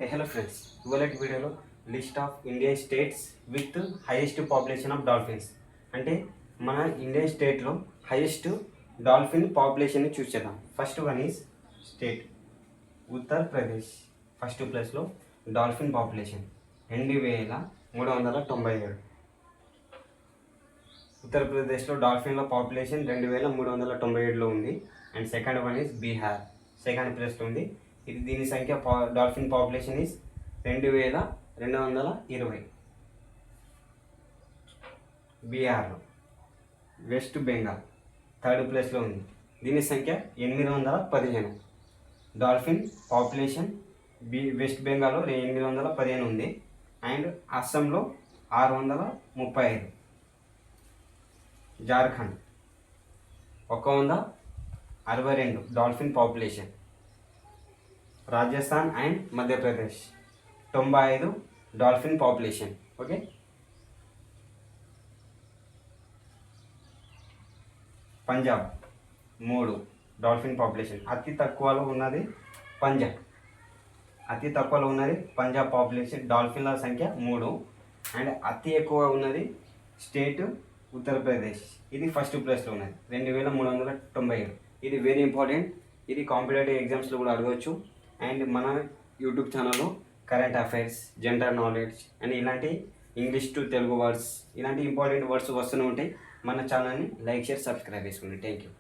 Hello friends, ఇవాళ వీడియోలో list of Indian states with highest population of dolphins అంటే మన ఇండియన్ స్టేట్లో హైయెస్ట్ డాల్ఫిన్ పాపులేషన్ని చూసేద్దాం. First one is state Uttar Pradesh. First ప్లేస్లో డాల్ఫిన్ పాపులేషన్ 2397. ఉత్తరప్రదేశ్లో డాల్ఫిన్ల పాపులేషన్ 2397లో ఉంది. And second one is Bihar, second ప్లేస్లో ఉంది. ఇది దీని సంఖ్య డాల్ఫిన్ పాపులేషన్ ఈజ్ 2220. బీహార్లో వెస్ట్ బెంగాల్ థర్డ్ ప్లేస్లో ఉంది. దీని సంఖ్య 815. డాల్ఫిన్ పాపులేషన్ వెస్ట్ బెంగాల్లో 815 ఉంది. అండ్ అస్సాంలో 635. Jharkhand 162 dolphin population. Rajasthan and Madhya Pradesh 95 dolphin population. Okay, Punjab 3 dolphin population. అతి తక్కువలో ఉన్నది పంజాబ్ పాపులేషన్ డాల్ఫిన్ల సంఖ్య 3. అండ్ అతి ఎక్కువ ఉన్నది స్టేట్ ఉత్తరప్రదేశ్. ఇది ఫస్ట్ ప్లేస్లో ఉన్నది 2397. ఇది వెరీ ఇంపార్టెంట్. ఇది కాంపిటేటివ్ ఎగ్జామ్స్లో కూడా అడగవచ్చు. అండ్ మన యూట్యూబ్ ఛానల్లో current affairs, general knowledge and ఇలాంటి ఇంగ్లీష్ టు తెలుగు వర్డ్స్, ఇలాంటి ఇంపార్టెంట్ వర్డ్స్ వస్తూనే ఉంటాయి. మన ఛానల్ని లైక్, షేర్, సబ్స్క్రైబ్ చేసుకోండి. Thank you.